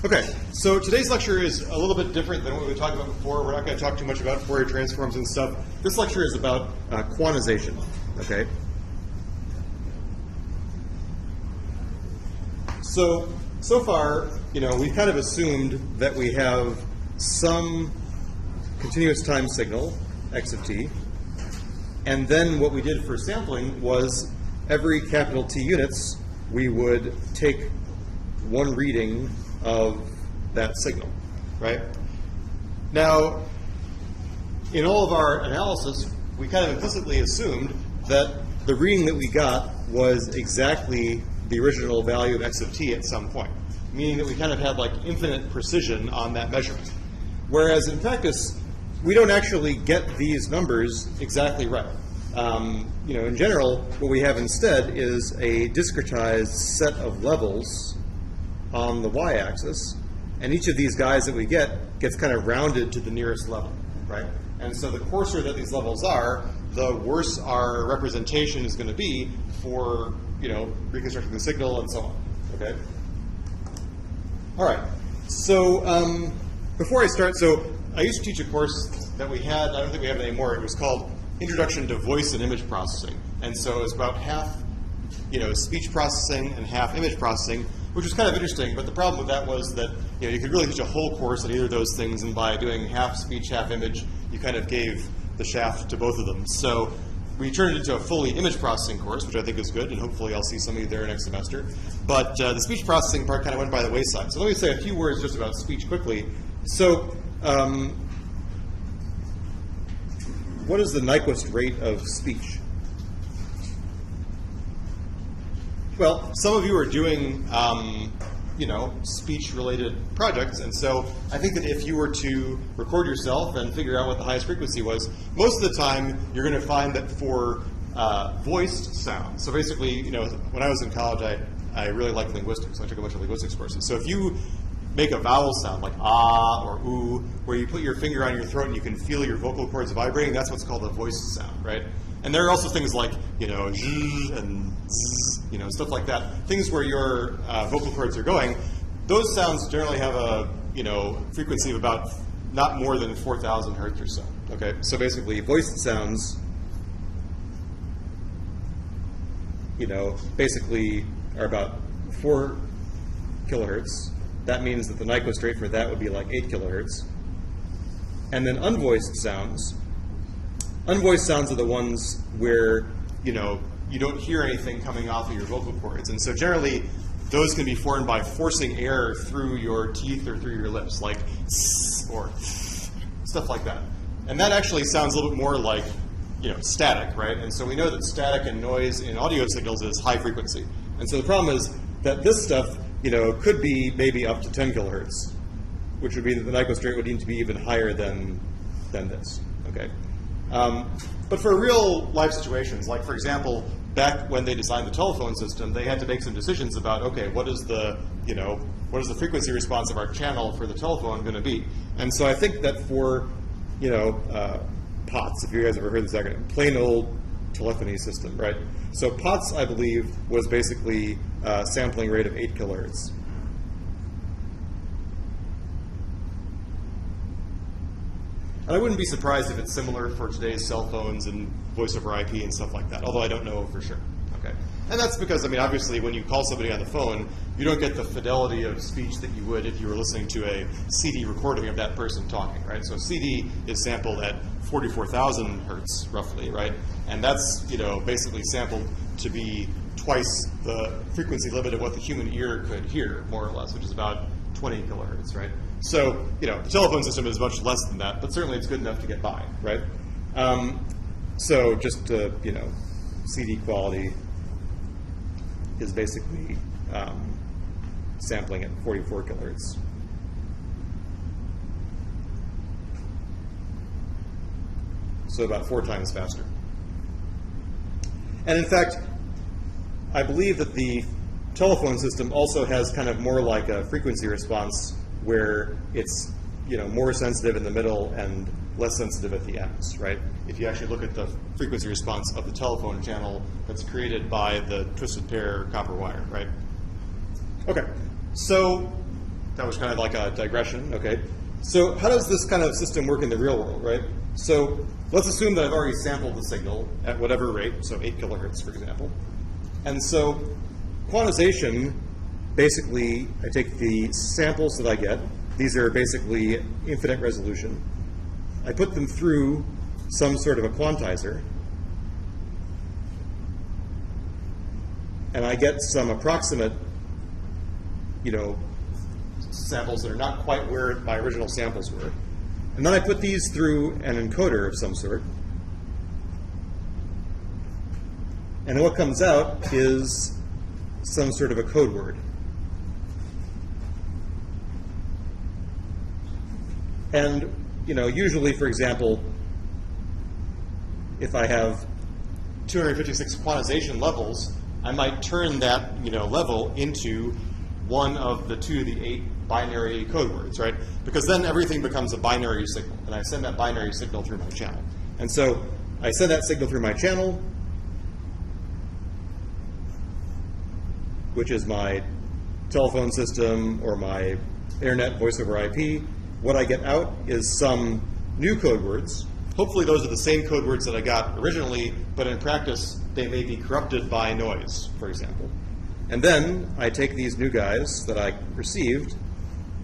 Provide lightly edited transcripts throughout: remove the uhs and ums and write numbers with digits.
Okay, so today's lecture is a little bit different than what we talked about before. We're not going to talk too much about Fourier transforms and stuff. This lecture is about quantization, okay? So far, we've kind of assumed that we have some continuous time signal, x of t, and then what we did for sampling was every capital T units, we would take one reading of that signal, right? Now, in all of our analysis, we kind of implicitly assumed that the reading that we got was exactly the original value of x of t at some point, meaning that we kind of had like infinite precision on that measurement. Whereas in practice, we don't actually get these numbers exactly right. In general, what we have instead is a discretized set of levels on the y-axis, and each of these guys that we get gets kind of rounded to the nearest level, right? And so the coarser that these levels are, the worse our representation is going to be for, reconstructing the signal and so on, okay? All right, so before I start, I used to teach a course that we had, I don't think we have it anymore, it was called Introduction to Voice and Image Processing. And so it's about half, speech processing and half image processing, which was kind of interesting, but the problem with that was that you could really teach a whole course on either of those things, and by doing half speech, half image, you kind of gave the shaft to both of them. So we turned it into a fully image processing course, which I think is good, and hopefully I'll see some of you there next semester. But the speech processing part kind of went by the wayside. So let me say a few words just about speech quickly. So what is the Nyquist rate of speech? Well, some of you are doing, speech-related projects, and so I think that if you were to record yourself and figure out what the highest frequency was, most of the time you're going to find that for voiced sound, so basically, when I was in college, I really liked linguistics. I took a bunch of linguistics courses. So if you make a vowel sound like ah or ooh, where you put your finger on your throat and you can feel your vocal cords vibrating, that's what's called a voiced sound, right? And there are also things like, zh and zzz, stuff like that. Things where your vocal cords are going. Those sounds generally have a, frequency of about not more than 4,000 hertz or so. Okay, so basically, voiced sounds, basically are about 4 kilohertz. That means that the Nyquist rate for that would be like 8 kilohertz. And then unvoiced sounds are the ones where, you don't hear anything coming off of your vocal cords. And so generally, those can be formed by forcing air through your teeth or through your lips, like tss or stuff like that. And that actually sounds a little bit more like, static, right? And so we know that static and noise in audio signals is high frequency. And so the problem is that this stuff, could be maybe up to 10 kilohertz, which would mean that the Nyquist rate would need to be even higher than this, okay? But for real life situations, like for example, back when they designed the telephone system, they had to make some decisions about, okay, what is the frequency response of our channel for the telephone going to be? And so I think that for, POTS, if you guys ever heard this acronym, plain old telephony system, right? So POTS, I believe, was basically a sampling rate of 8 kilohertz. And I wouldn't be surprised if it's similar for today's cell phones and voice over IP and stuff like that, although I don't know for sure. Okay. And that's because, obviously when you call somebody on the phone, you don't get the fidelity of speech that you would if you were listening to a CD recording of that person talking, right? So CD is sampled at 44,000 hertz, roughly, right? And that's, basically sampled to be twice the frequency limit of what the human ear could hear, more or less, which is about 20 kilohertz, right? So, the telephone system is much less than that, but certainly it's good enough to get by, right? So just, CD quality is basically sampling at 44 kilohertz. So about 4 times faster. And in fact, I believe that the telephone system also has kind of more like a frequency response where it's more sensitive in the middle and less sensitive at the ends, right? If you actually look at the frequency response of the telephone channel that's created by the twisted pair copper wire, right? Okay, so that was kind of like a digression, okay? So how does this kind of system work in the real world, right? So let's assume that I've already sampled the signal at whatever rate, so 8 kilohertz, for example. And so quantization, basically, I take the samples that I get. These are basically infinite resolution. I put them through some sort of a quantizer, and I get some approximate, samples that are not quite where my original samples were. And then I put these through an encoder of some sort. And what comes out is some sort of a code word. And, usually, for example, if I have 256 quantization levels, I might turn that, level into one of the 2 to the 8 binary code words, right? Because then everything becomes a binary signal, and I send that binary signal through my channel. And so I send that signal through my channel, which is my telephone system or my internet voice over IP. What I get out is some new code words. Hopefully those are the same code words that I got originally, but in practice they may be corrupted by noise, for example. And then I take these new guys that I received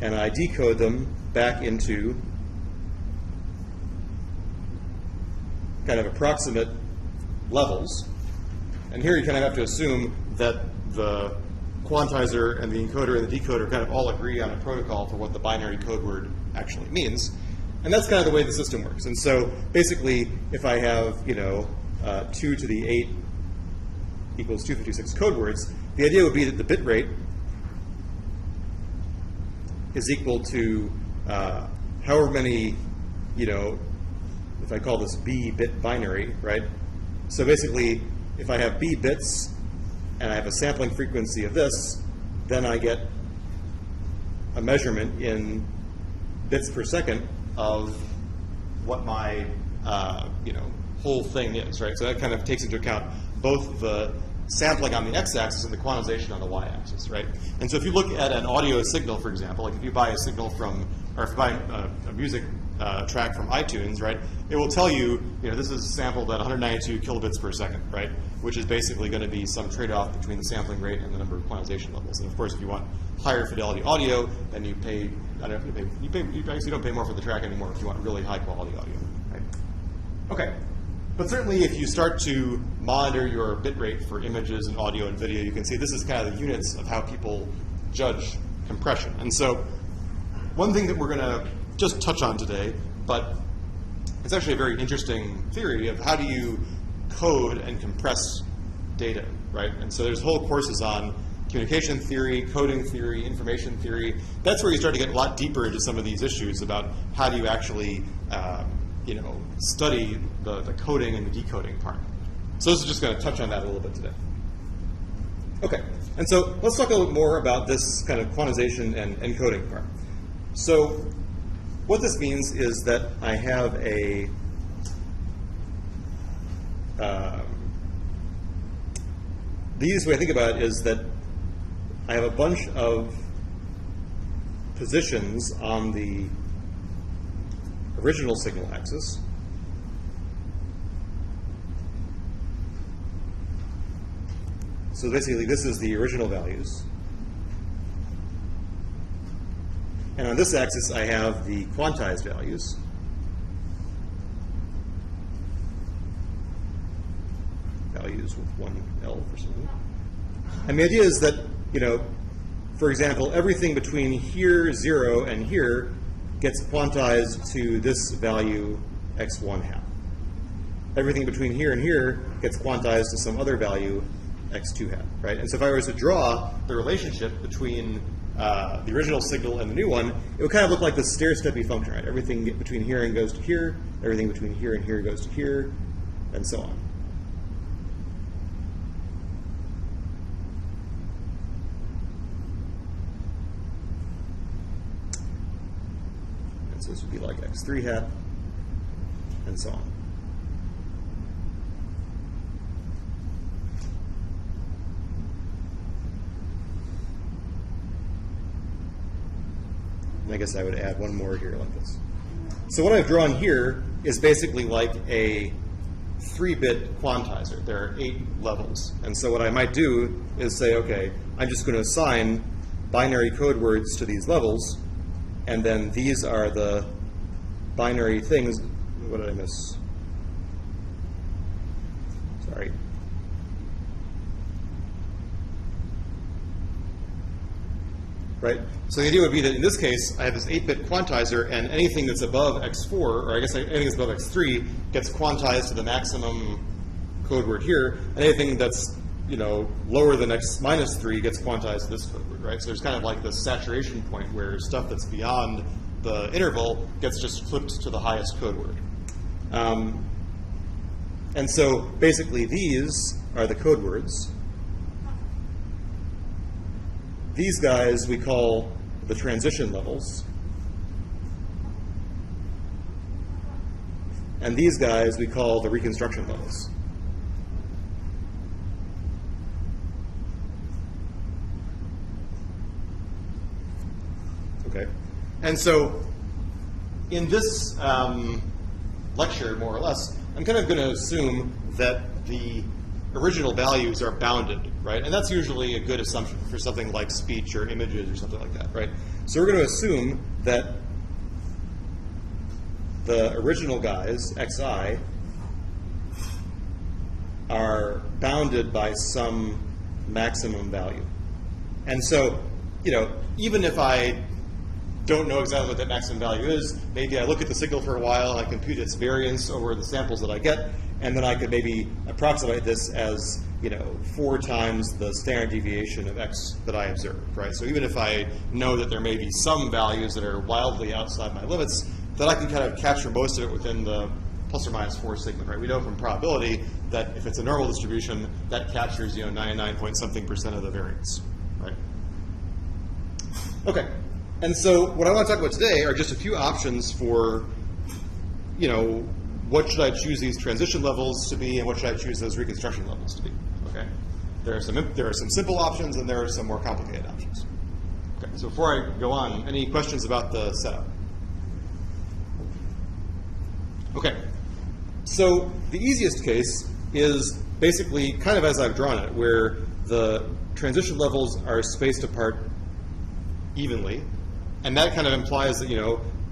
and I decode them back into kind of approximate levels. And here you kind of have to assume that the quantizer and the encoder and the decoder kind of all agree on a protocol for what the binary code word actually means. And that's kind of the way the system works. And so basically, if I have, 2 to the 8 equals 256 code words, the idea would be that the bit rate is equal to however many, if I call this B bit binary, right? So basically, if I have B bits and I have a sampling frequency of this, then I get a measurement in bits per second of what my whole thing is, right? So that kind of takes into account both the sampling on the x-axis and the quantization on the y-axis, right? And so if you look at an audio signal, for example, like if you buy a signal from, or if you buy a music track from iTunes, right, it will tell you, this is sampled at 192 kilobits per second, right, which is basically going to be some trade-off between the sampling rate and the number of quantization levels. And of course, if you want higher fidelity audio, then you pay, I don't know, you actually don't pay more for the track anymore if you want really high quality audio, right? Okay. But certainly if you start to monitor your bit rate for images and audio and video, you can see this is kind of the units of how people judge compression. And so one thing that we're going to just touch on today, but it's actually a very interesting theory of how do you code and compress data, right? And so there's whole courses on communication theory, coding theory, information theory. That's where you start to get a lot deeper into some of these issues about how do you actually study the coding and the decoding part. So this is just going to touch on that a little bit today. Okay, and so let's talk a little bit more about this kind of quantization and encoding part. So what this means is that I have a the easiest way to think about it is that I have a bunch of positions on the original signal axis. So basically, this is the original values. And on this axis, I have the quantized values. Values with one L for something. And the idea is that, for example, everything between here, 0, and here gets quantized to this value x1 half. Everything between here and here gets quantized to some other value x2 half, right? And so if I was to draw the relationship between the original signal and the new one, it would kind of look like this stair-steppy function, right? Everything between here and goes to here, everything between here and here goes to here, and so on. So this would be like x3 hat, and so on. And I guess I would add one more here like this. So what I've drawn here is basically like a 3-bit quantizer. There are 8 levels. And so what I might do is say, okay, I'm just going to assign binary code words to these levels, and then these are the binary things. What did I miss? Sorry. Right? So the idea would be that in this case, I have this 8-bit quantizer, and anything that's above x4, or I guess anything that's above x3, gets quantized to the maximum code word here, and anything that's lower than x minus 3 gets quantized to this code word, right? So there's kind of like this saturation point where stuff that's beyond the interval gets just flipped to the highest code word. And so basically these are the code words. These guys we call the transition levels. And these guys we call the reconstruction levels. Okay. And so in this lecture, more or less, I'm kind of going to assume that the original values are bounded, right? And that's usually a good assumption for something like speech or images or something like that, right? So we're going to assume that the original guys, xi, are bounded by some maximum value. And so, even if I don't know exactly what that maximum value is, maybe I look at the signal for a while, and I compute its variance over the samples that I get, and then I could maybe approximate this as 4 times the standard deviation of x that I observed, right? So even if I know that there may be some values that are wildly outside my limits, then I can kind of capture most of it within the plus or minus 4 sigma, right? We know from probability that if it's a normal distribution, that captures 99-point-something% of the variance, right? Okay. And so what I want to talk about today are just a few options for, what should I choose these transition levels to be, and what should I choose those reconstruction levels to be? Okay. There are some simple options, and there are some more complicated options. Okay. So before I go on, any questions about the setup? Okay. So the easiest case is basically kind of as I've drawn it, where the transition levels are spaced apart evenly. And that kind of implies that,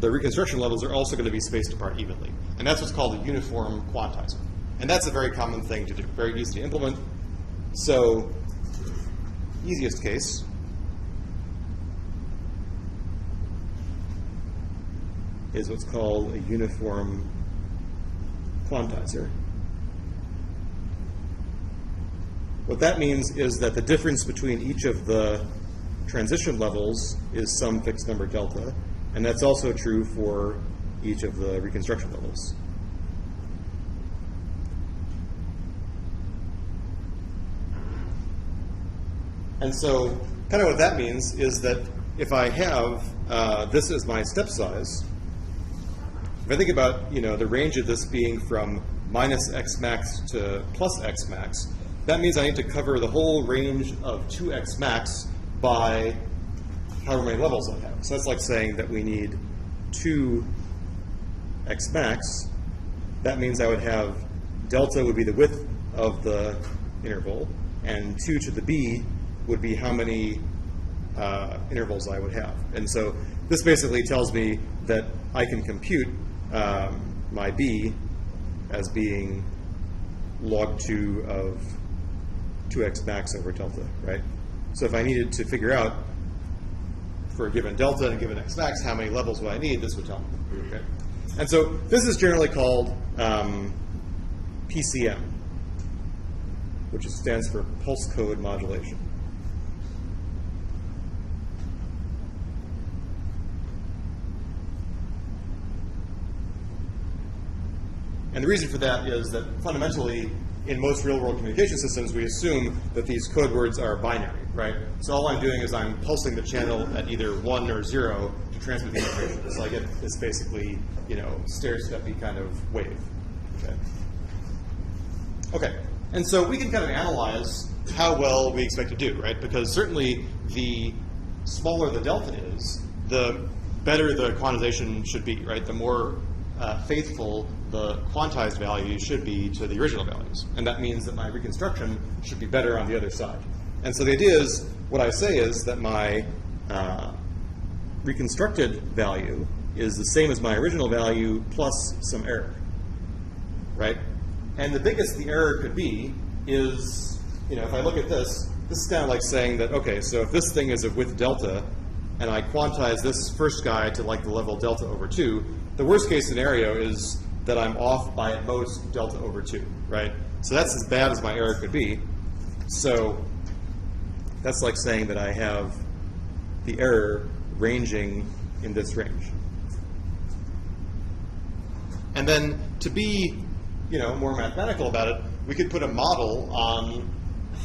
the reconstruction levels are also going to be spaced apart evenly. And that's what's called a uniform quantizer. And that's a very common thing to do, very easy to implement. So, easiest case is what's called a uniform quantizer. What that means is that the difference between each of the transition levels is some fixed number delta, and that's also true for each of the reconstruction levels. And so kind of what that means is that if I have this as my step size, if I think about the range of this being from minus x max to plus x max, that means I need to cover the whole range of 2x max by however many levels I have. So that's like saying that we need 2x max. That means I would have delta would be the width of the interval, and 2 to the b would be how many intervals I would have. And so this basically tells me that I can compute my b as being log 2 of 2x max over delta, right? So if I needed to figure out for a given delta and a given x max how many levels would I need, this would tell me. Okay? And so this is generally called PCM, which stands for pulse code modulation. And the reason for that is that fundamentally, in most real-world communication systems, we assume that these code words are binary, right? So all I'm doing is I'm pulsing the channel at either 1 or 0 to transmit the information. So I get this basically, stair-steppy kind of wave. Okay. Okay. And so we can kind of analyze how well we expect to do, right? Because certainly the smaller the delta is, the better the quantization should be, right? The more faithful the quantized value should be to the original values. And that means that my reconstruction should be better on the other side. And so the idea is, what I say is that my reconstructed value is the same as my original value plus some error, right? And the biggest the error could be is, if I look at this is kind of like saying that, okay, so if this thing is of width delta, and I quantize this first guy to like the level delta over 2, the worst case scenario is that I'm off by at most delta over 2, right? So that's as bad as my error could be. So that's like saying that I have the error ranging in this range. And then to be, more mathematical about it, we could put a model on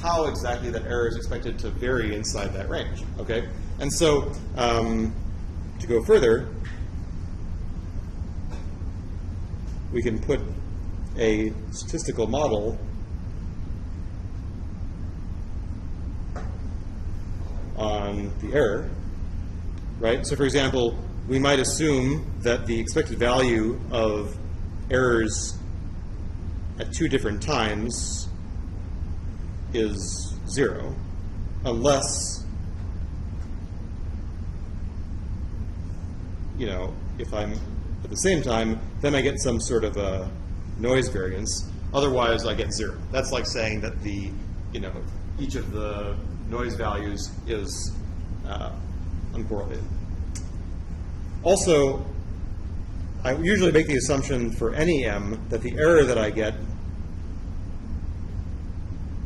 how exactly that error is expected to vary inside that range, okay? And so to go further, we can put a statistical model on the error, right? So for example, we might assume that the expected value of errors at 2 different times is 0, unless, if I'm at the same time, then I get some sort of a noise variance. Otherwise, I get 0. That's like saying that the, each of the noise values is uncorrelated. Also, I usually make the assumption for any m that the error that I get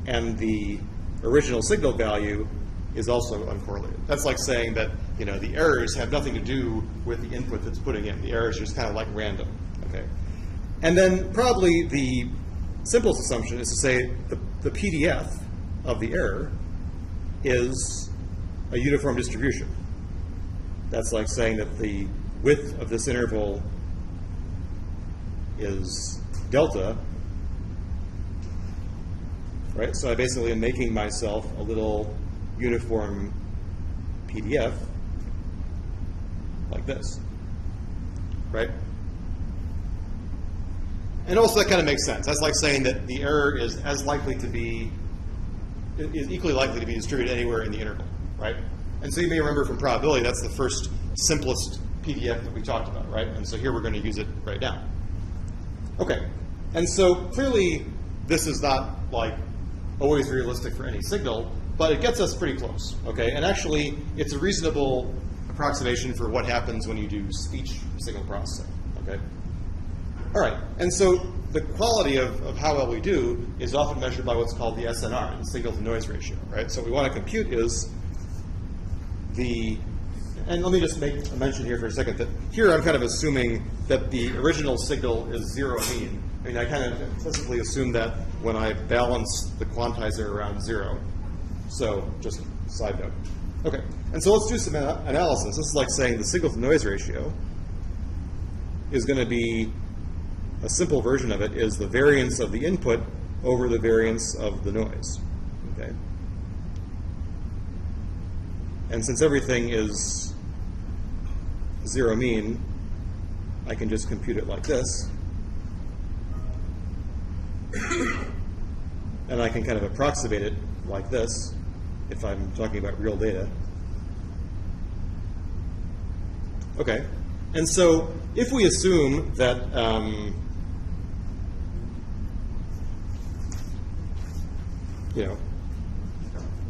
and the original signal value is also uncorrelated. That's like saying that the errors have nothing to do with the input that's putting in. The errors are just kind of like random. Okay, and then probably the simplest assumption is to say the PDF of the error is a uniform distribution. That's like saying that the width of this interval is delta, right? So I basically am making myself a little uniform PDF like this, right? And also that kind of makes sense. That's like saying that the error is equally likely to be distributed anywhere in the interval, right? And so you may remember from probability, that's the first simplest PDF that we talked about, right? And so here we're going to use it right now. Okay, and so clearly this is not like always realistic for any signal, but it gets us pretty close, okay? And actually, it's a reasonable approximation for what happens when you do speech signal processing, okay? All right, and so the quality of how well we do is often measured by what's called the SNR, the signal-to-noise ratio, right? So what we want to compute is and let me just make a mention here for a second that here I'm kind of assuming that the original signal is 0 mean. I mean, I kind of implicitly assume that when I balance the quantizer around 0. So just side note. Okay, and so let's do some analysis. This is like saying the signal-to-noise ratio is going to be, a simple version of it is the variance of the input over the variance of the noise, okay? And since everything is 0 mean, I can just compute it like this. And I can kind of approximate it like this if I'm talking about real data. Okay, and so if we assume that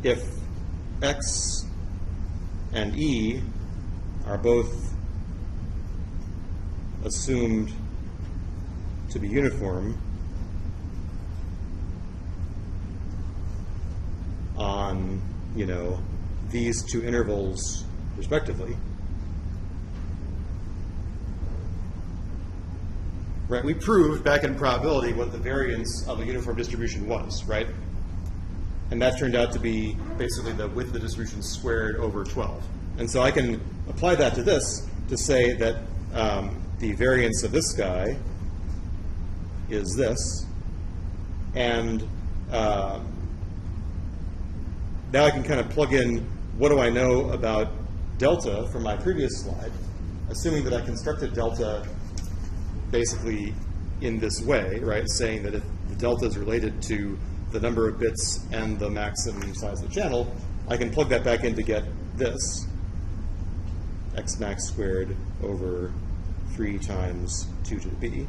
if x and e are both assumed to be uniform on, these two intervals respectively, right? We proved back in probability what the variance of a uniform distribution was, right? And that turned out to be basically the width of the distribution squared over 12. And so I can apply that to this to say that the variance of this guy is this. And now I can kind of plug in what do I know about delta from my previous slide. assuming that I constructed delta basically in this way, right, saying that if the delta is related to the number of bits and the maximum size of the channel, I can plug that back in to get this, x max squared over 3 times 2 to the b.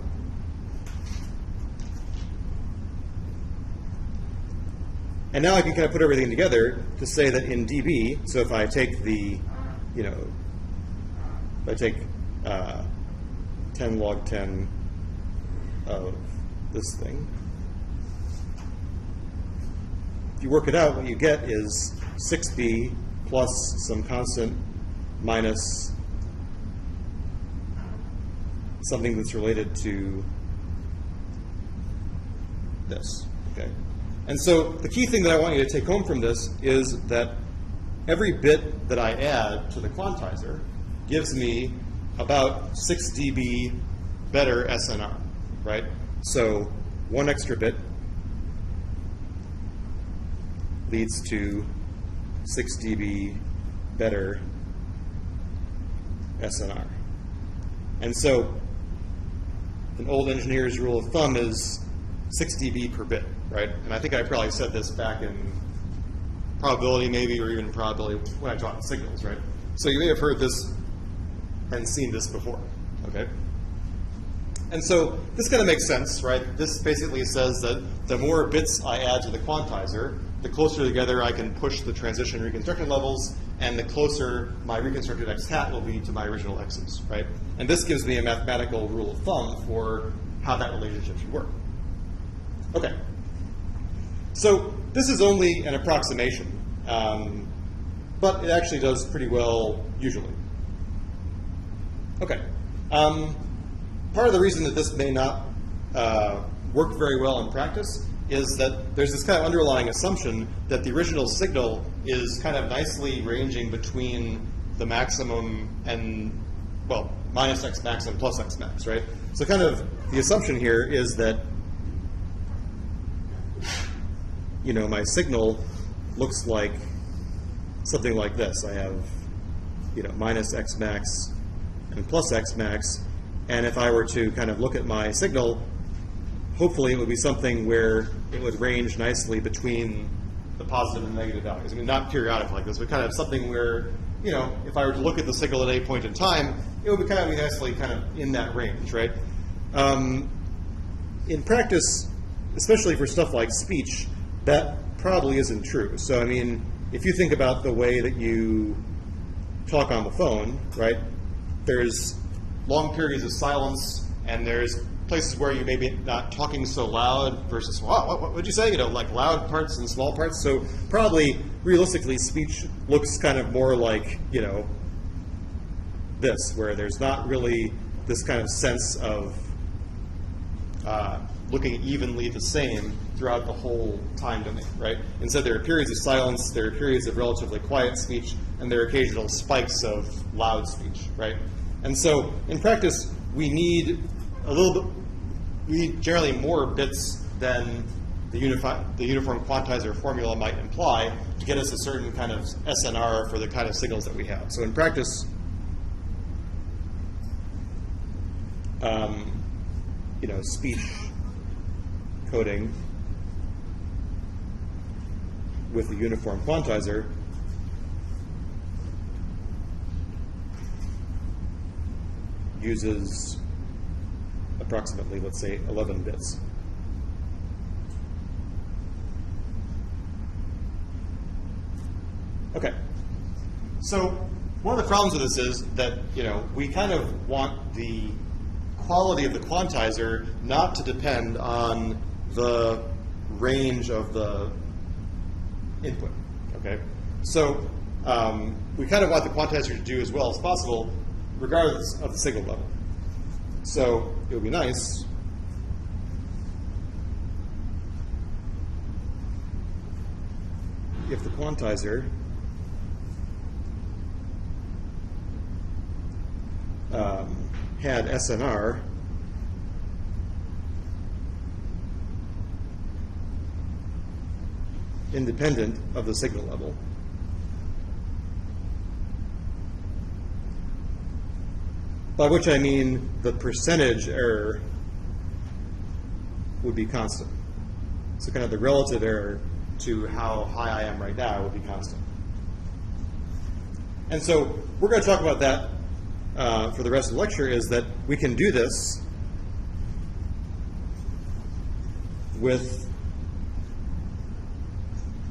And now I can kind of put everything together to say that in dB, so if I take the, if I take 10 log 10 of this thing, if you work it out, what you get is 6b plus some constant minus something that's related to this, okay? And so the key thing that I want you to take home from this is that every bit that I add to the quantizer gives me about 6 dB better SNR, right? So 1 extra bit leads to 6 dB better SNR. And so an old engineer's rule of thumb is 6 dB per bit, right? And I think I probably said this back in probability maybe, or even probability when I taught signals, right? So you may have heard this and seen this before, okay? And so this kind of makes sense, right? This basically says that the more bits I add to the quantizer, the closer together I can push the transition reconstruction levels, and the closer my reconstructed x hat will be to my original x's, right? And this gives me a mathematical rule of thumb for how that relationship should work. Okay. So this is only an approximation, but it actually does pretty well usually. Okay. Part of the reason that this may not work very well in practice is that there's this kind of underlying assumption that the original signal is kind of nicely ranging between the maximum and, well, minus x max and plus x max, right? So kind of the assumption here is that, my signal looks like something like this. I have, minus x max and plus x max, and if I were to kind of look at my signal, hopefully it would be something where it would range nicely between the positive and negative values. I mean, not periodic like this, but kind of something where, if I were to look at the signal at any point in time, it would be kind of be nicely kind of in that range, right? In practice, especially for stuff like speech, that probably isn't true. So, I mean, if you think about the way that you talk on the phone, right, there's long periods of silence, and there's places where you may be not talking so loud versus, wow, what would you say? Like loud parts and small parts. So probably, realistically, speech looks kind of more like, this, where there's not really this kind of sense of looking evenly the same throughout the whole time domain, right? Instead, there are periods of silence, there are periods of relatively quiet speech, and there are occasional spikes of loud speech, right? And so, in practice, we need we need generally more bits than the uniform quantizer formula might imply to get us a certain kind of SNR for the kind of signals that we have. So in practice, speech coding with the uniform quantizer uses approximately, let's say, 11 bits. Okay. So one of the problems with this is that, we kind of want the quality of the quantizer not to depend on the range of the input, okay? So we kind of want the quantizer to do as well as possible regardless of the signal level. So it would be nice if the quantizer had SNR independent of the signal level. by which I mean the percentage error would be constant. So kind of the relative error to how high I am right now would be constant. And so we're going to talk about that for the rest of the lecture, is that we can do this with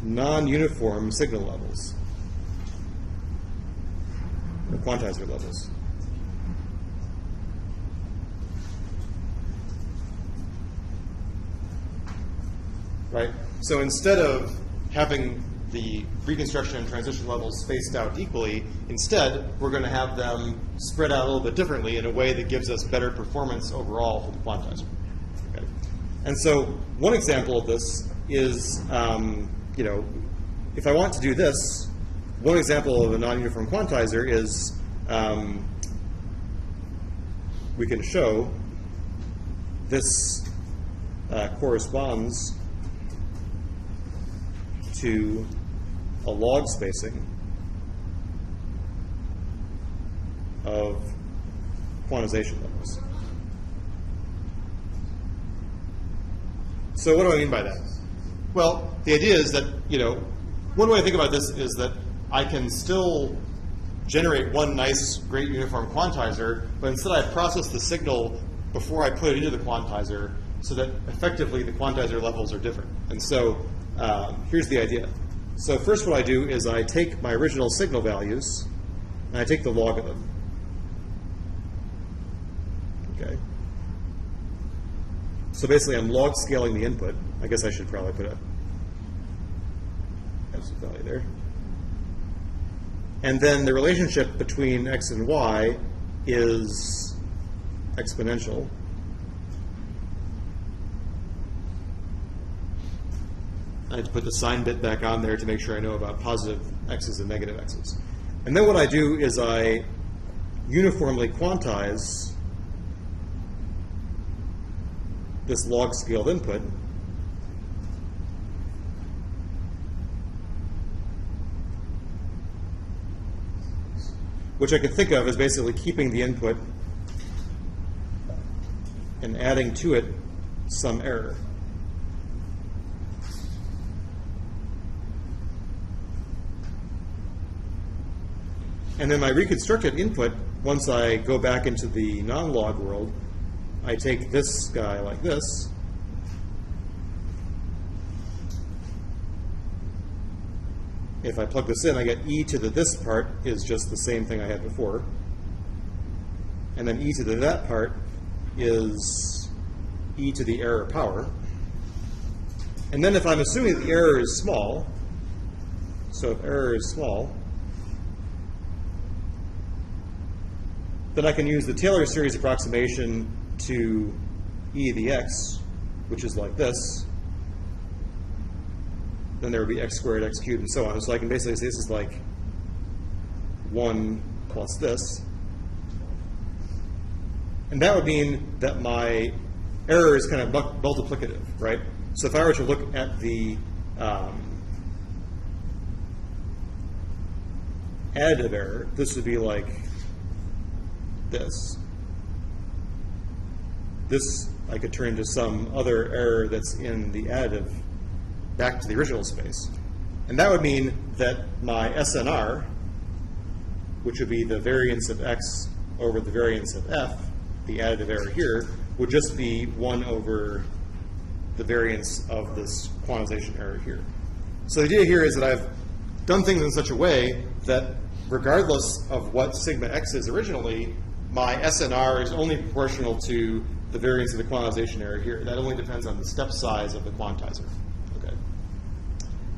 non-uniform signal levels, or quantizer levels. Right? So instead of having the reconstruction and transition levels spaced out equally, instead we're going to have them spread out a little bit differently in a way that gives us better performance overall for the quantizer. Okay. And so one example of this is, if I want to do this, one example of a non-uniform quantizer is we can show this corresponds to a log spacing of quantization levels. So what do I mean by that? Well, the idea is that, one way to think about this is that I can still generate one nice, great uniform quantizer, but instead I process the signal before I put it into the quantizer so that effectively the quantizer levels are different. And so here's the idea. So first what I do is I take my original signal values and I take the log of them. Okay. So basically I'm log scaling the input. I guess I should probably put a absolute value there. And then the relationship between x and y is exponential. I have to put the sign bit back on there to make sure I know about positive x's and negative x's. And then what I do is I uniformly quantize this log scaled input which I can think of as basically keeping the input and adding to it some error. And then my reconstructed input, once I go back into the non-log world, I take this guy like this, if I plug this in, I get e to the this part is just the same thing I had before. And then e to the that part is e to the error power. And then if I'm assuming that the error is small, so if error is small, then I can use the Taylor series approximation to e to the x, which is like this. Then there would be x squared, x cubed, and so on. So I can basically say this is like 1 plus this. And that would mean that my error is kind of multiplicative, right? So if I were to look at the additive error, this would be like this. This I could turn to some other error that's in the additive back to the original space. And that would mean that my SNR, which would be the variance of x over the variance of f, the additive error here, would just be 1 over the variance of this quantization error here. So the idea here is that I've done things in such a way that regardless of what sigma x is originally, my SNR is only proportional to the variance of the quantization error here. That only depends on the step size of the quantizer. Okay.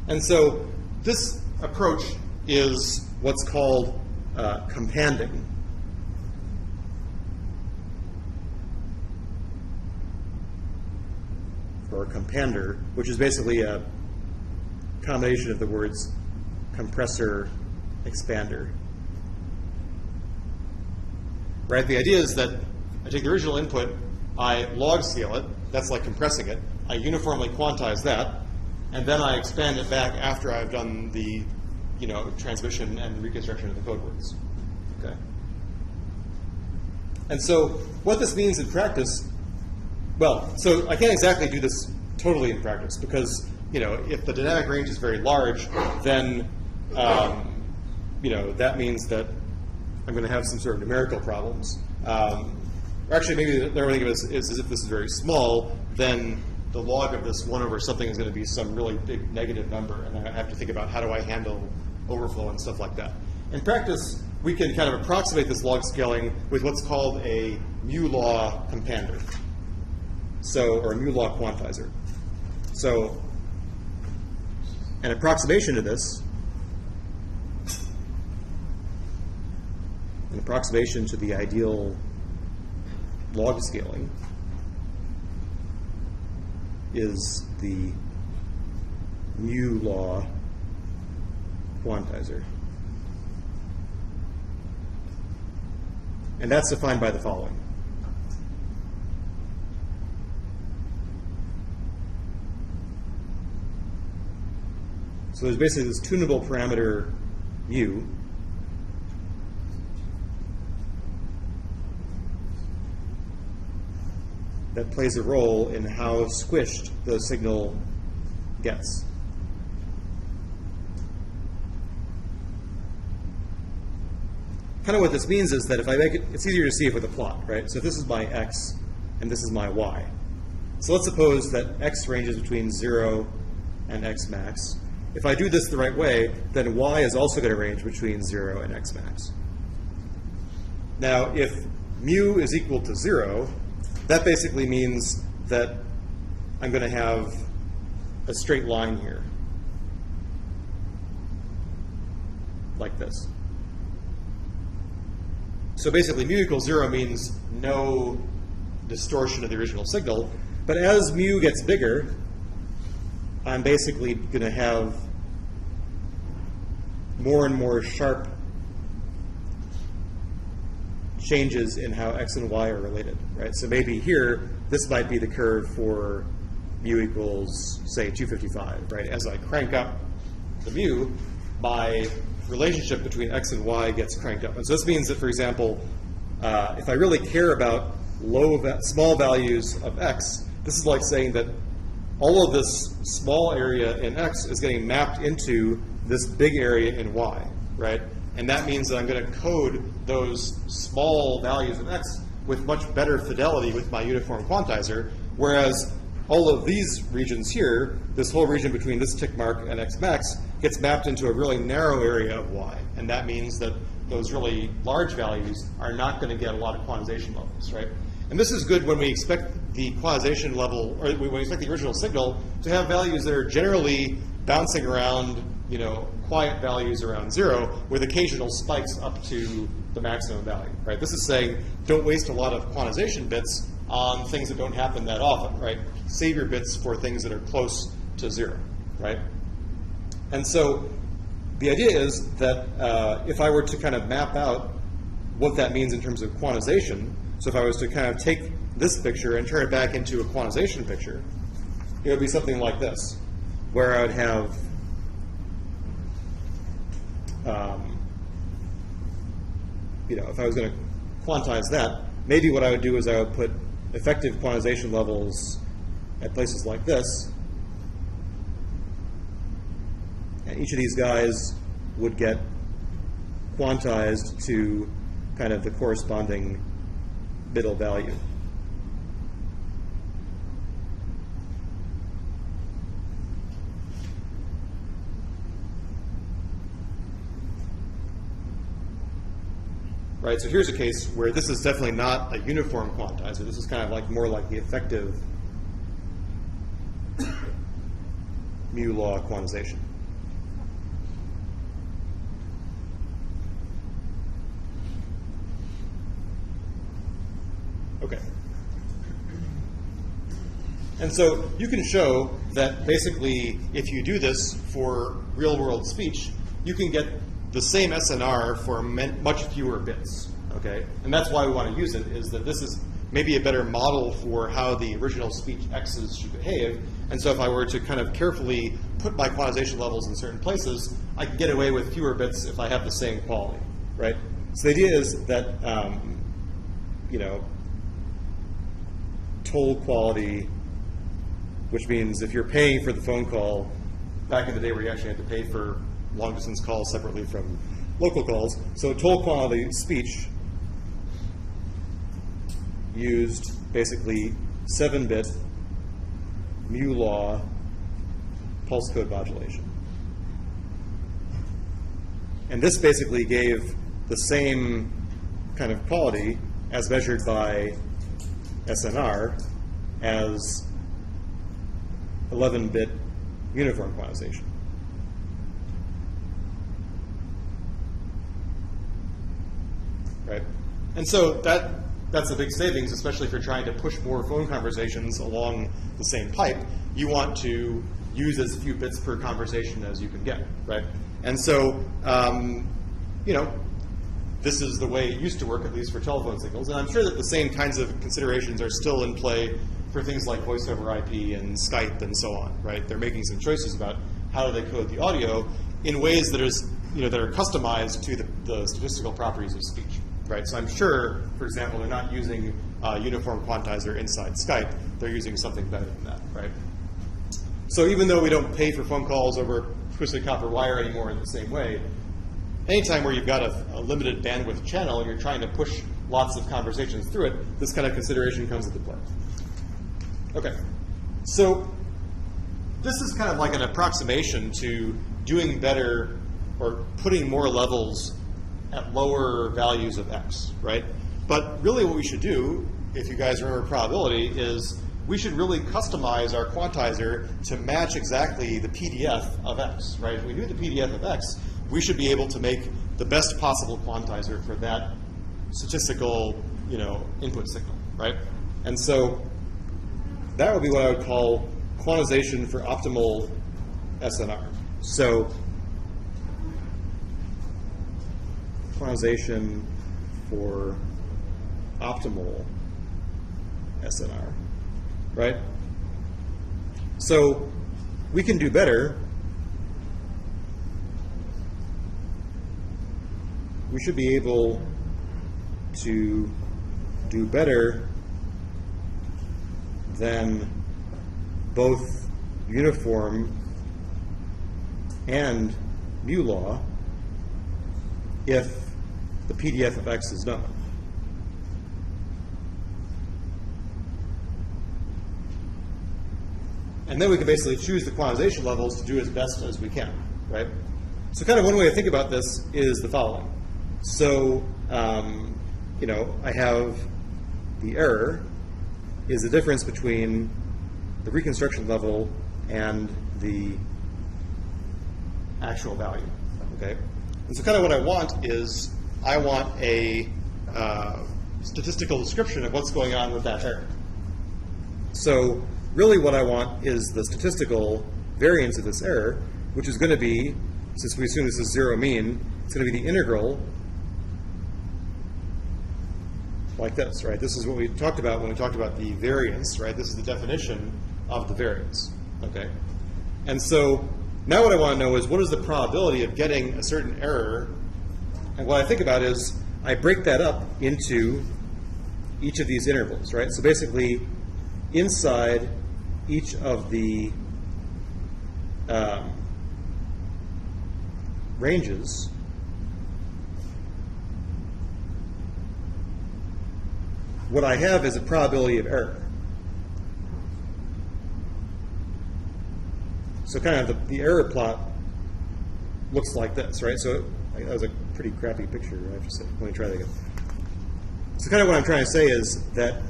And so this approach is what's called companding. Or compander, which is basically a combination of the words compressor, expander. Right? The idea is that I take the original input, I log scale it, that's like compressing it, I uniformly quantize that, and then I expand it back after I've done the transmission and reconstruction of the code words. Okay. And so what this means in practice, well, so I can't exactly do this totally in practice because, you know, if the dynamic range is very large, then, you know, that means that I'm going to have some sort of numerical problems. Or actually, maybe the other way to think of it is if this is very small, then the log of this 1 over something is going to be some really big negative number, and I have to think about how do I handle overflow and stuff like that. In practice, we can kind of approximate this log scaling with what's called a mu law compander, so, or a mu law quantizer. So an approximation to this, an approximation to the ideal log scaling is the mu law quantizer. And that's defined by the following. So there's basically this tunable parameter mu that plays a role in how squished the signal gets. Kind of what this means is that if I make it, it's easier to see it with a plot, right? So this is my x and this is my y. So let's suppose that x ranges between 0 and x max. If I do this the right way, then y is also going to range between 0 and x max. Now, if mu is equal to 0, that basically means that I'm going to have a straight line here, like this. So basically, mu equals 0 means no distortion of the original signal. But as mu gets bigger, I'm basically going to have more and more sharp changes in how x and y are related, right? So maybe here, this might be the curve for mu equals, say, 255, right? As I crank up the mu, my relationship between x and y gets cranked up. And so this means that, for example, if I really care about small values of x, this is like saying that all of this small area in x is getting mapped into this big area in y, right? And that means that I'm going to code those small values of x with much better fidelity with my uniform quantizer, whereas all of these regions here, this whole region between this tick mark and x max, gets mapped into a really narrow area of y. And that means that those really large values are not going to get a lot of quantization levels, right? And this is good when we expect the quantization level, or when we expect the original signal to have values that are generally bouncing around, you know, quiet values around 0 with occasional spikes up to the maximum value, right? This is saying don't waste a lot of quantization bits on things that don't happen that often, right? Save your bits for things that are close to 0, right? And so the idea is that if I were to kind of map out what that means in terms of quantization, so if I was to kind of take this picture and turn it back into a quantization picture, it would be something like this, where I would have you know, if I was going to quantize that, maybe what I would do is I would put effective quantization levels at places like this, and each of these guys would get quantized to kind of the corresponding middle value. Right, so here's a case where this is definitely not a uniform quantizer. This is kind of like more like the effective mu law quantization. Okay. And so you can show that basically if you do this for real-world speech, you can get the same SNR for much fewer bits, okay? And that's why we want to use it, is that this is maybe a better model for how the original speech X's should behave. And so if I were to kind of carefully put my quantization levels in certain places, I can get away with fewer bits if I have the same quality, right? So the idea is that toll quality, which means if you're paying for the phone call, back in the day where you actually had to pay for long distance calls separately from local calls. So toll quality speech used basically 7-bit mu law pulse code modulation. And this basically gave the same kind of quality as measured by SNR as 11-bit uniform quantization. Right? And so that's a big savings, especially if you're trying to push more phone conversations along the same pipe. You want to use as few bits per conversation as you can get, right? And so, this is the way it used to work, at least for telephone signals. And I'm sure that the same kinds of considerations are still in play for things like voice over IP and Skype and so on, right? They're making some choices about how do they code the audio in ways that are customized to the statistical properties of speech, right? So I'm sure, for example, they're not using a uniform quantizer inside Skype. They're using something better than that, right? So even though we don't pay for phone calls over twisted copper wire anymore in the same way, anytime where you've got a limited bandwidth channel and you're trying to push lots of conversations through it, this kind of consideration comes into play. Okay, so this is kind of like an approximation to doing better or putting more levels at lower values of x, right? But really what we should do, if you guys remember probability, is we should really customize our quantizer to match exactly the PDF of x, right? If we do the PDF of x, we should be able to make the best possible quantizer for that statistical, input signal, right? And so that would be what I would call quantization for optimal SNR. So quantization for optimal SNR, right? So we can do better. We should be able to do better than both uniform and mu law if the PDF of x is known. And then we can basically choose the quantization levels to do as best as we can, right? So kind of one way to think about this is the following. So, I have the error is the difference between the reconstruction level and the actual value, okay? And so kind of what I want is I want a statistical description of what's going on with that error. So really what I want is the statistical variance of this error, which is going to be, since we assume this is zero mean, it's going to be the integral like this, right? This is what we talked about when we talked about the variance, right? This is the definition of the variance, okay? And so now what I want to know is what is the probability of getting a certain error? And what I think about is I break that up into each of these intervals, right? So basically inside each of the ranges, what I have is a probability of error. So kind of the error plot looks like this, right? So that was a pretty crappy picture, I have to say. Let me try that again. So kind of what I'm trying to say is that,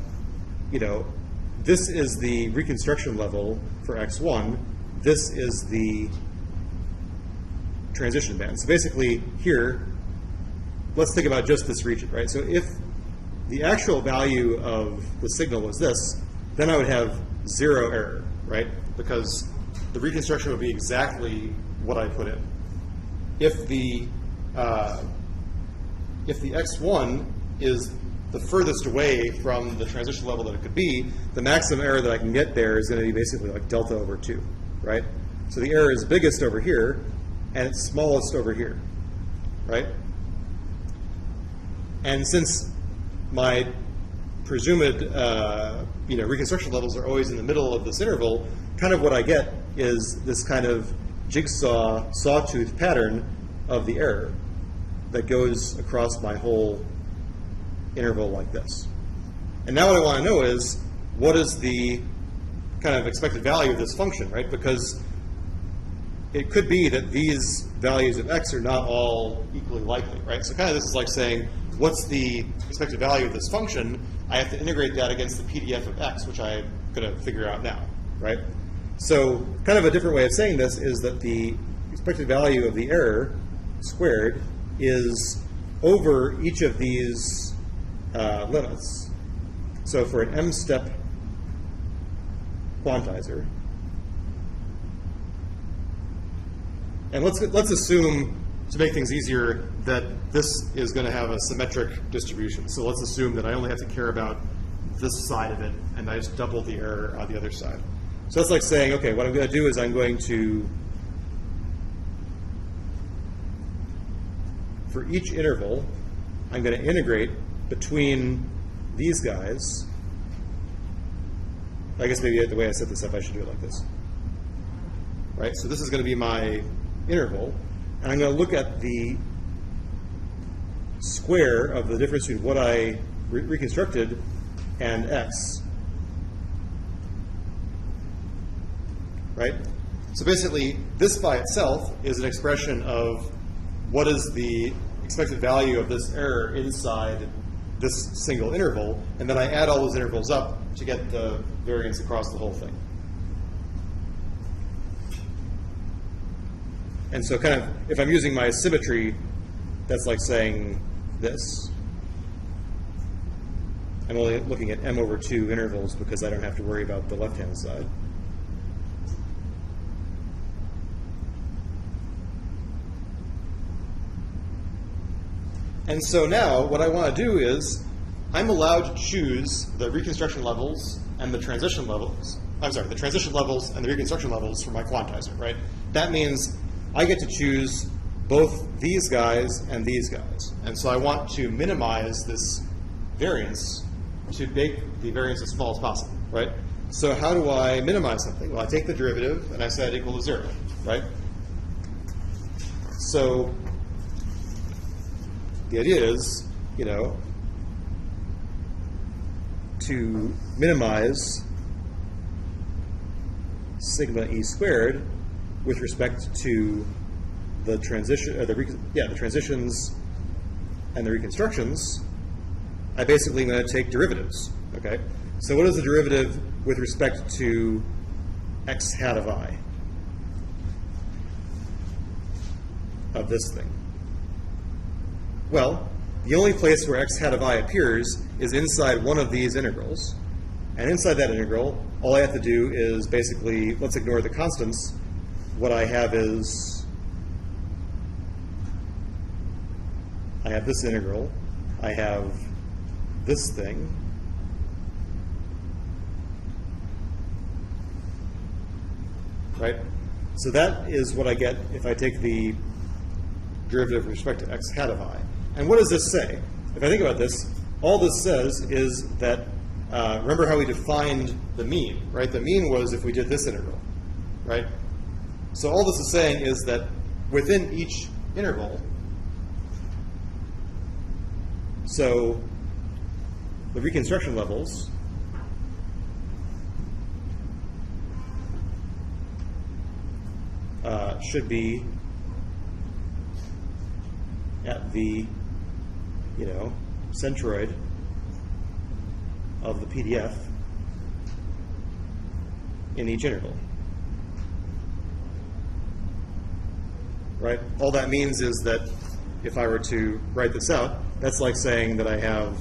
this is the reconstruction level for x1. This is the transition band. So basically here, let's think about just this region, right? So if the actual value of the signal was this, then I would have zero error, right? Because the reconstruction would be exactly what I put in. If the x1 is the furthest away from the transition level that it could be, the maximum error that I can get there is going to be basically like delta over 2, right? So the error is biggest over here, and it's smallest over here, right? And since my presumed reconstruction levels are always in the middle of this interval, kind of what I get is this kind of jigsaw sawtooth pattern of the error that goes across my whole interval like this. And now what I want to know is, what is the kind of expected value of this function, right? Because it could be that these values of x are not all equally likely, right? So kind of this is like saying, what's the expected value of this function? I have to integrate that against the PDF of x, which I'm going to figure out now, right? So kind of a different way of saying this is that the expected value of the error squared is over each of these limits. So for an m-step quantizer, and let's assume, to make things easier, that this is going to have a symmetric distribution. So let's assume that I only have to care about this side of it, and I just double the error on the other side. So that's like saying, okay, what I'm going to do is I'm going to, for each interval, I'm going to integrate between these guys. I guess maybe the way I set this up, I should do it like this. Right? So this is going to be my interval, and I'm going to look at the square of the difference between what I reconstructed and x. Right? So basically, this by itself is an expression of what is the expected value of this error inside this single interval, and then I add all those intervals up to get the variance across the whole thing. And so kind of, if I'm using my symmetry, that's like saying this. I'm only looking at m over 2 intervals because I don't have to worry about the left-hand side. And so now what I want to do is I'm allowed to choose the reconstruction levels and the transition levels. I'm sorry, the transition levels and the reconstruction levels for my quantizer, right? That means I get to choose both these guys and these guys. And so I want to minimize this variance to make the variance as small as possible, right? So how do I minimize something? Well, I take the derivative and I set it equal to 0, right? So the idea is, to minimize sigma e squared with respect to the transition, the transitions and the reconstructions. I basically am going to take derivatives. Okay. So what is the derivative with respect to x hat of I of this thing? Well, the only place where x hat of I appears is inside one of these integrals. And inside that integral, all I have to do is basically, let's ignore the constants. What I have is, I have this integral, I have this thing, right? So that is what I get if I take the derivative with respect to x hat of I. And what does this say? If I think about this, all this says is that, remember how we defined the mean, right? The mean was if we did this integral, right? So all this is saying is that within each interval, so the reconstruction levels should be at the, centroid of the PDF in each interval. Right? All that means is that if I were to write this out, that's like saying that I have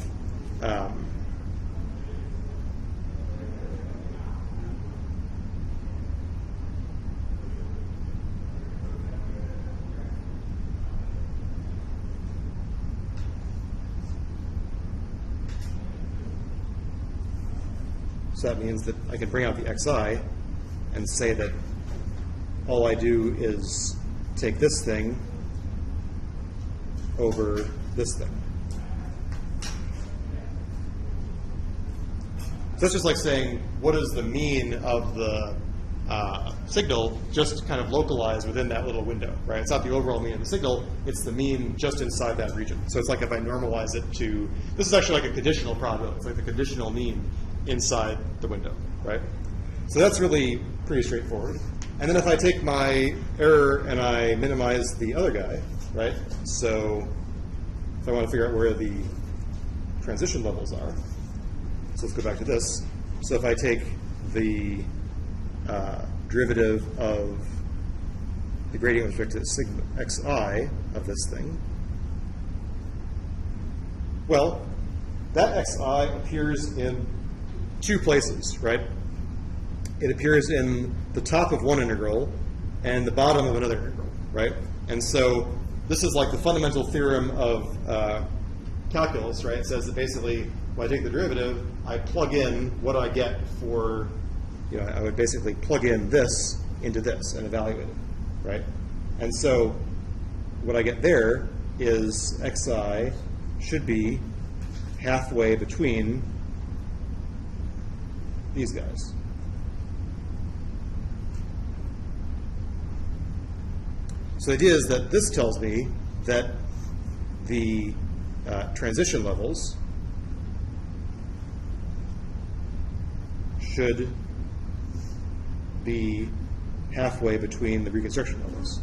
so that means that I can bring out the xi and say that all I do is take this thing over this thing. that's just like saying, what is the mean of the signal just kind of localized within that little window, right? It's not the overall mean of the signal, it's the mean just inside that region. So it's like if I normalize it to, this is actually like a conditional probability. It's like the conditional mean inside the window, right? So that's really pretty straightforward. And then if I take my error and I minimize the other guy, right? So if I want to figure out where the transition levels are, so let's go back to this. So if I take the derivative of the gradient with respect to sigma xi of this thing, well, that xi appears in two places, right? It appears in the top of one integral and the bottom of another integral, right? And so this is like the fundamental theorem of calculus, right? It says that basically when I take the derivative, I plug in what I get for, I would basically plug in this into this and evaluate it, right? And so what I get there is xi should be halfway between these guys. So the idea is that this tells me that the transition levels should be halfway between the reconstruction levels.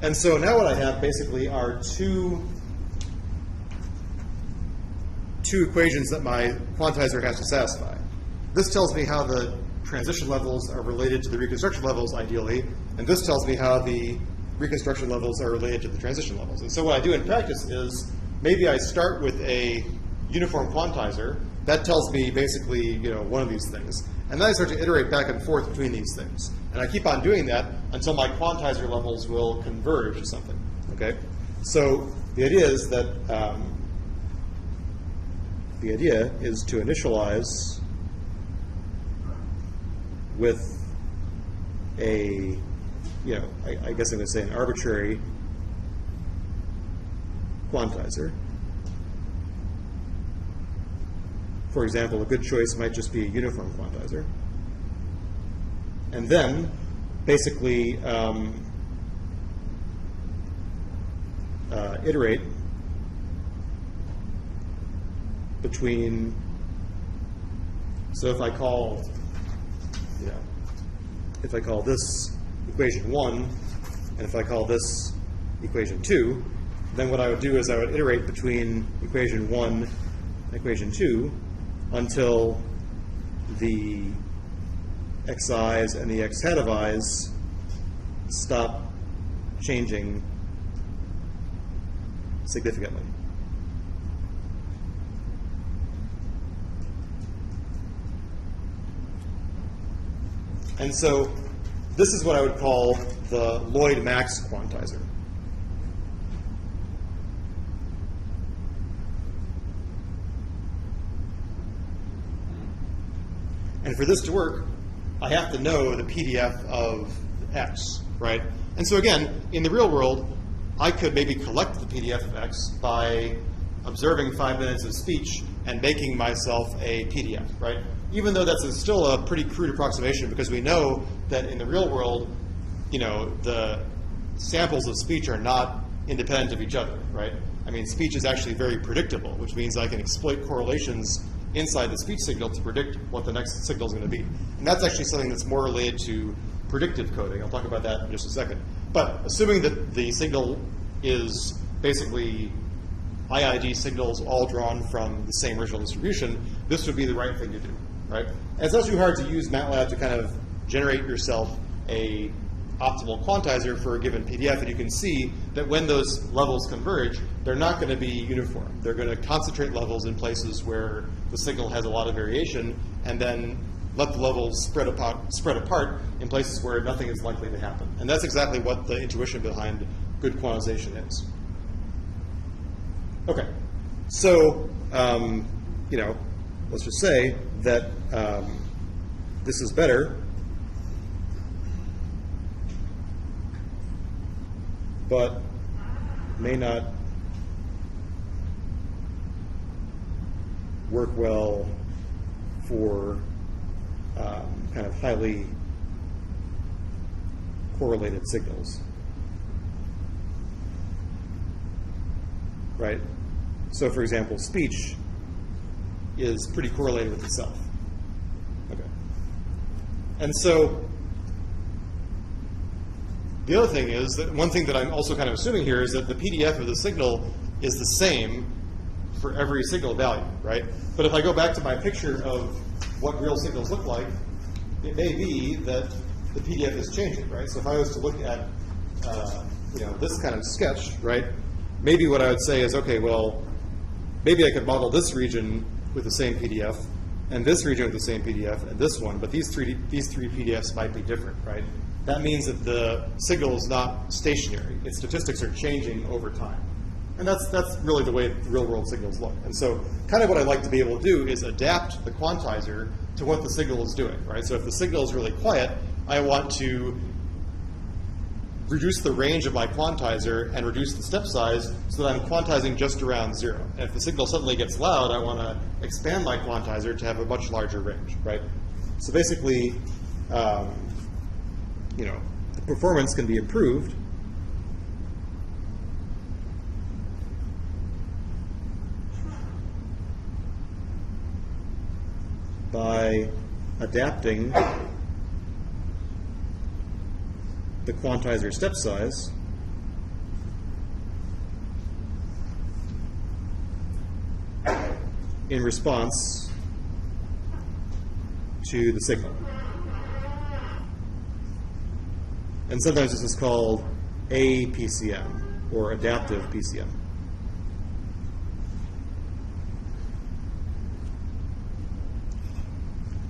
And so now what I have basically are two equations that my quantizer has to satisfy. This tells me how the transition levels are related to the reconstruction levels, ideally, and this tells me how the reconstruction levels are related to the transition levels. And so what I do in practice is maybe I start with a uniform quantizer that tells me basically one of these things, and then I start to iterate back and forth between these things, and I keep on doing that until my quantizer levels will converge to something. Okay, so the idea is that the idea is to initialize with a, I guess I'm going to say an arbitrary quantizer. For example, a good choice might just be a uniform quantizer. And then, basically, iterate between, so if I call this equation 1, and if I call this equation 2, then what I would do is I would iterate between equation 1 and equation 2 until the xi's and the x hat of i's stop changing significantly. And so this is what I would call the Lloyd max quantizer. And for this to work, I have to know the PDF of x, right? And so again, in the real world, I could maybe collect the PDF of x by observing 5 minutes of speech and making myself a PDF, right? Even though that's still a pretty crude approximation, because we know that in the real world, the samples of speech are not independent of each other, right? I mean, speech is actually very predictable, which means I can exploit correlations inside the speech signal to predict what the next signal is going to be. And that's actually something that's more related to predictive coding. I'll talk about that in just a second. But assuming that the signal is basically IID signals all drawn from the same original distribution, this would be the right thing to do, right? And it's not too hard to use MATLAB to kind of generate yourself a optimal quantizer for a given PDF, and you can see that when those levels converge, they're not going to be uniform. They're going to concentrate levels in places where the signal has a lot of variation, and then let the levels spread apart in places where nothing is likely to happen. And that's exactly what the intuition behind good quantization is. Okay, so let's just say that this is better but may not work well for kind of highly correlated signals, right? So for example, speech is pretty correlated with itself. Okay. And so the other thing is that one thing that I'm also kind of assuming here is that the PDF of the signal is the same for every signal value, right? But if I go back to my picture of what real signals look like, it may be that the PDF is changing, right? So if I was to look at this kind of sketch, right, maybe what I would say is, okay, well, maybe I could model this region with the same PDF, and this region with the same PDF, and this one, but these three PDFs might be different, right? That means that the signal is not stationary. Its statistics are changing over time. And that's really the way real-world signals look. And so kind of what I'd like to be able to do is adapt the quantizer to what the signal is doing, right? So if the signal is really quiet, I want to reduce the range of my quantizer and reduce the step size so that I'm quantizing just around 0. And if the signal suddenly gets loud, I want to expand my quantizer to have a much larger range, right? So basically, the performance can be improved by adapting the quantizer step size in response to the signal. And sometimes this is called APCM, or adaptive PCM.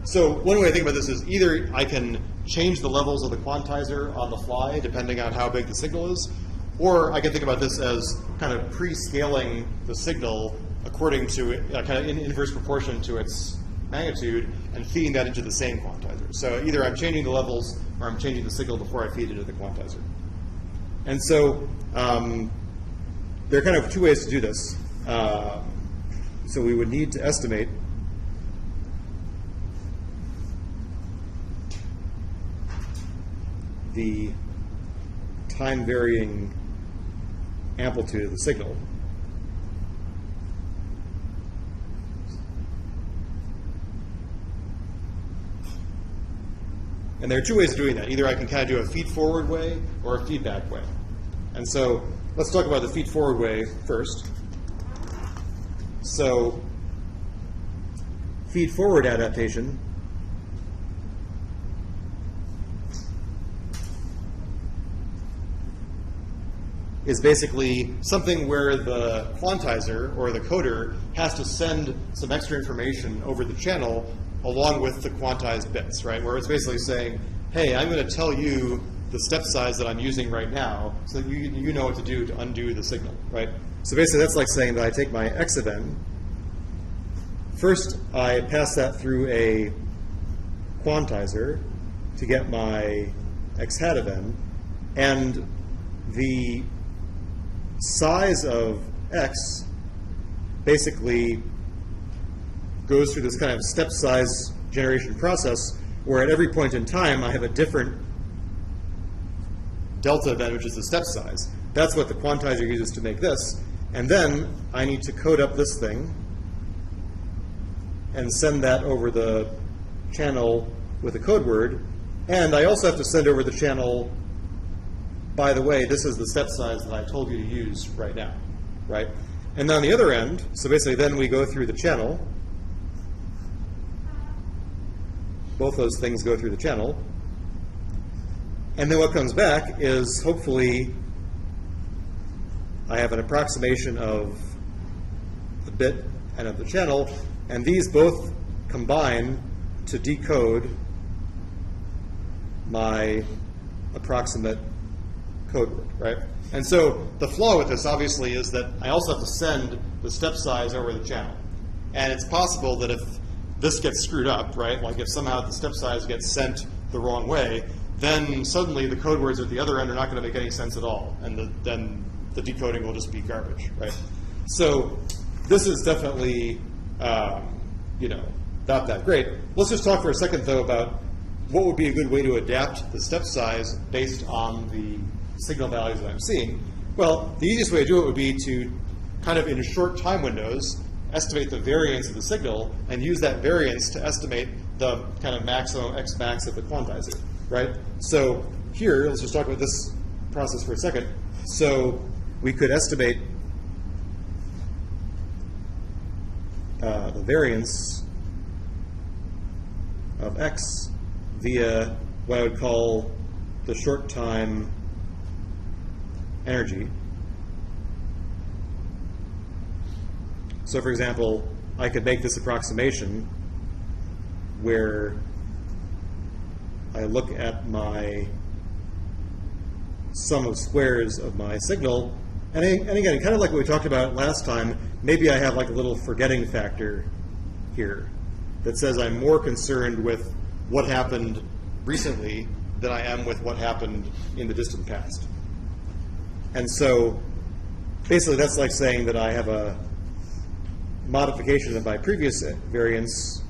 So one way to think about this is either I can change the levels of the quantizer on the fly depending on how big the signal is, or I can think about this as kind of pre-scaling the signal according to kind of in inverse proportion to its magnitude and feeding that into the same quantizer. So either I'm changing the levels or I'm changing the signal before I feed it into the quantizer. And so there are kind of two ways to do this. So we would need to estimate the time-varying amplitude of the signal. And there are two ways of doing that. Either I can kind of do a feed-forward way or a feedback way. And so let's talk about the feed-forward way first. So feed-forward adaptation is basically something where the quantizer or the coder has to send some extra information over the channel along with the quantized bits, right? Where it's basically saying, hey, I'm going to tell you the step size that I'm using right now so that you know what to do to undo the signal, right? So basically that's like saying that I take my x of n, first I pass that through a quantizer to get my x hat of n, and the size of x basically goes through this kind of step size generation process where at every point in time I have a different delta of n, which is the step size. That's what the quantizer uses to make this. And then I need to code up this thing and send that over the channel with a code word. And I also have to send over the channel, by the way, this is the step size that I told you to use right now, right? And on the other end, so basically then we go through the channel. Both those things go through the channel. And then what comes back is hopefully I have an approximation of the bit and of the channel, and these both combine to decode my approximate code word, right? And so the flaw with this obviously is that I also have to send the step size over the channel. And it's possible that if this gets screwed up, right, like if somehow the step size gets sent the wrong way, then suddenly the code words at the other end are not going to make any sense at all, and then the decoding will just be garbage, right? So this is definitely, not that great. Let's just talk for a second, though, about what would be a good way to adapt the step size based on the signal values that I'm seeing. Well, the easiest way to do it would be to kind of in short time windows estimate the variance of the signal and use that variance to estimate the kind of maximum X max of the quantizer, right? So here, let's just talk about this process for a second. So we could estimate the variance of X via what I would call the short time energy. So for example, I could make this approximation where I look at my sum of squares of my signal, and again, kind of like what we talked about last time, maybe I have like a little forgetting factor here that says I'm more concerned with what happened recently than I am with what happened in the distant past. And so basically that's like saying that I have a modification of my previous variance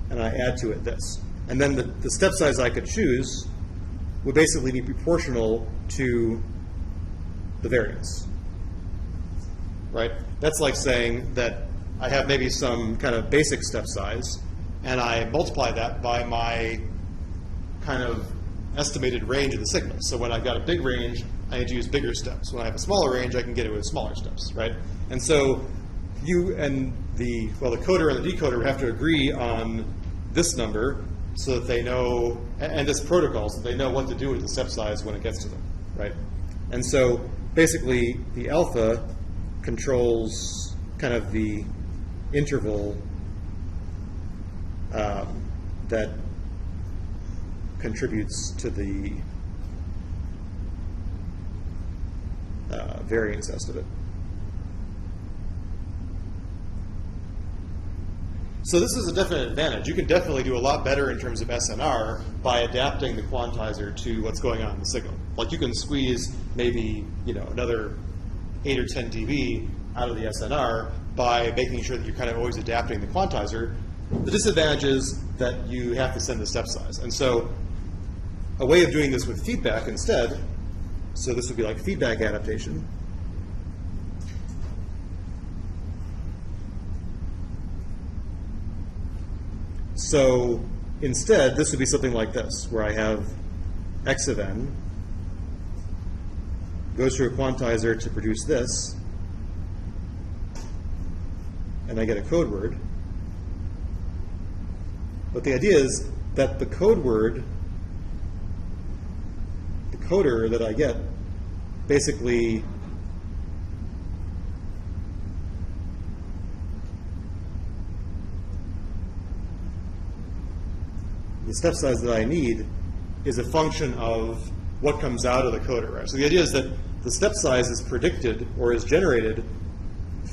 and I add to it this. And then the step size I could choose would basically be proportional to the variance, right? That's like saying that I have maybe some kind of basic step size, and I multiply that by my kind of estimated range of the signal. So when I've got a big range, I need to use bigger steps. When I have a smaller range, I can get it with smaller steps, right? And so you and the coder and the decoder have to agree on this number so that they know, and this protocol, so they know what to do with the step size when it gets to them, right? And so basically the alpha controls kind of the interval that contributes to the variance estimate. So this is a definite advantage. You can definitely do a lot better in terms of SNR by adapting the quantizer to what's going on in the signal. Like you can squeeze maybe another 8 or 10 dB out of the SNR by making sure that you're kind of always adapting the quantizer. The disadvantage is that you have to send the step size. And so a way of doing this with feedback instead, so this would be like feedback adaptation. So instead, this would be something like this, where I have X of n goes through a quantizer to produce this, and I get a code word. But the idea is that the code word, the coder that I get, basically the step size that I need is a function of what comes out of the coder, right? So the idea is that the step size is predicted or is generated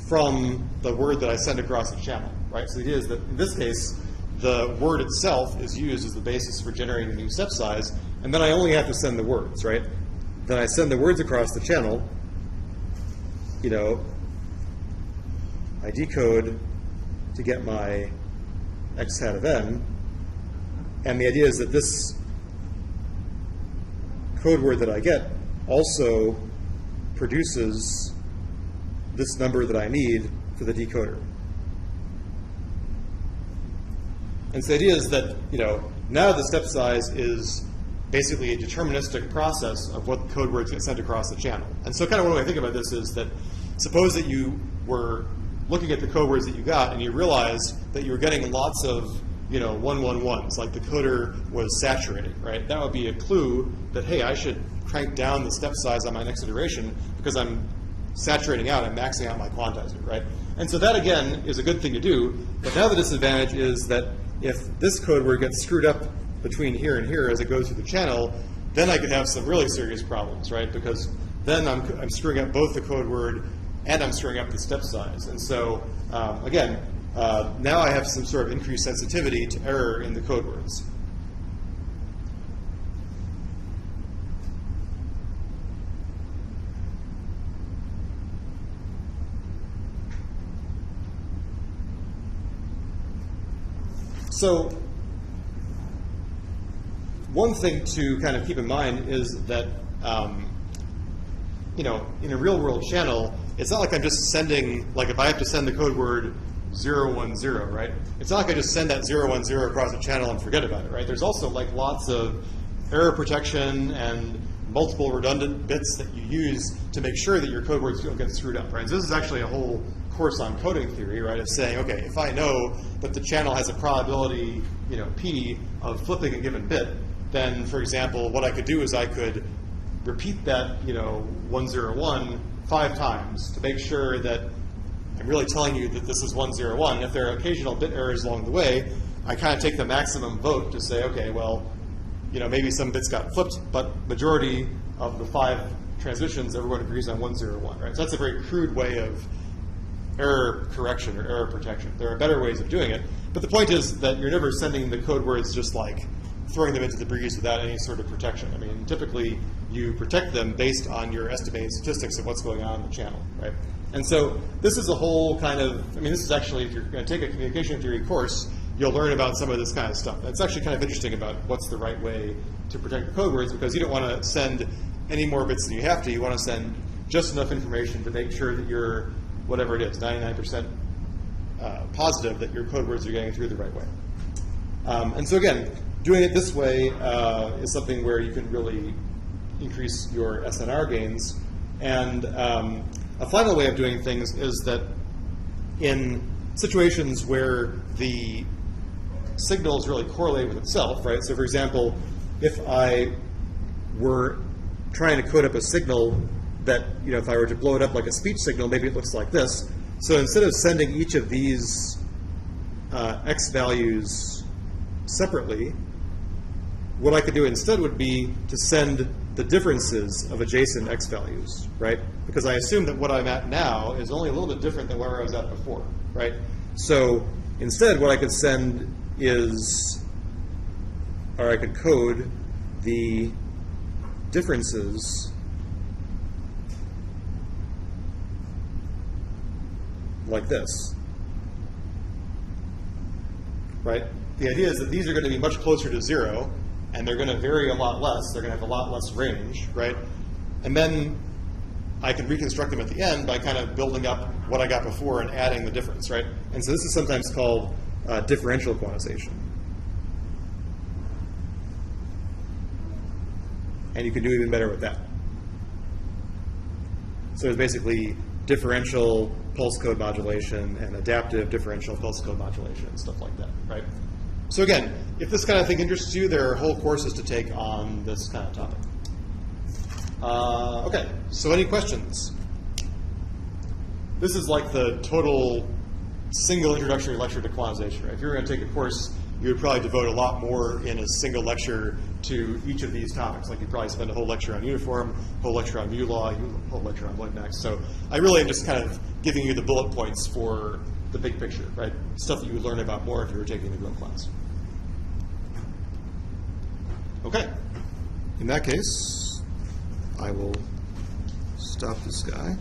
from the word that I send across the channel, right? So the idea is that in this case, the word itself is used as the basis for generating a new step size, and then I only have to send the words, right? Then I send the words across the channel, I decode to get my x hat of n, and the idea is that this code word that I get also produces this number that I need for the decoder. And so the idea is that, now the step size is basically a deterministic process of what code words get sent across the channel. And so kind of one way I think about this is that suppose that you were looking at the code words that you got and you realized that you were getting lots of 111s, like the coder was saturating, right? That would be a clue that, hey, I should crank down the step size on my next iteration because I'm saturating out, I'm maxing out my quantizer, right? And so that, again, is a good thing to do. But now the disadvantage is that if this code word gets screwed up between here and here as it goes through the channel, then I could have some really serious problems, right? Because then I'm screwing up both the code word and I'm screwing up the step size. And so, again, now I have some sort of increased sensitivity to error in the code words. So one thing to kind of keep in mind is that, you know, in a real world channel, it's not like I'm just sending, like if I have to send the code word 010, right? It's not like I just send that 010 across the channel and forget about it, right? There's also like lots of error protection and multiple redundant bits that you use to make sure that your code words don't get screwed up, right? So this is actually a whole course on coding theory, right? Of saying, okay, if I know that the channel has a probability, you know, p of flipping a given bit, then, for example, what I could do is I could repeat that, you know, 101 5 times to make sure that I'm really telling you that this is 101. And if there are occasional bit errors along the way, I kind of take the maximum vote to say, okay, well, you know, maybe some bits got flipped, but majority of the 5 transitions, everyone agrees on 101, right? So that's a very crude way of error correction or error protection. There are better ways of doing it, but the point is that you're never sending the code words just like throwing them into the breeze without any sort of protection. I mean, typically you protect them based on your estimated statistics of what's going on in the channel, right? And so this is a whole kind of, I mean, this is actually, if you're going to take a communication theory course, you'll learn about some of this kind of stuff. It's actually kind of interesting about what's the right way to protect the code words, because you don't want to send any more bits than you have to. You want to send just enough information to make sure that you're, whatever it is, 99% positive that your code words are getting through the right way. And so again, doing it this way is something where you can really increase your SNR gains. And a final way of doing things is that in situations where the signal is really correlated with itself, right? So for example, if I were trying to code up a signal that, you know, if I were to blow it up like a speech signal, maybe it looks like this. So instead of sending each of these x values separately, what I could do instead would be to send the differences of adjacent x values, right? Because I assume that what I'm at now is only a little bit different than where I was at before, right? So instead, what I could send is, or I could code the differences like this, right? The idea is that these are going to be much closer to 0, and they're going to vary a lot less. They're going to have a lot less range, right? And then I can reconstruct them at the end by kind of building up what I got before and adding the difference, right? And so this is sometimes called differential quantization. And you can do even better with that. So there's basically differential pulse code modulation and adaptive differential pulse code modulation and stuff like that, right? So again, if this kind of thing interests you, there are whole courses to take on this kind of topic. Okay, so any questions? This is like the total single introductory lecture to quantization, right? If you were going to take a course, you would probably devote a lot more in a single lecture to each of these topics. Like you'd probably spend a whole lecture on uniform, a whole lecture on mu-law, a whole lecture on Webmax. So I really am just kind of giving you the bullet points for the big picture, right? Stuff that you would learn about more if you were taking the Go class. Okay. In that case, I will stop this guy.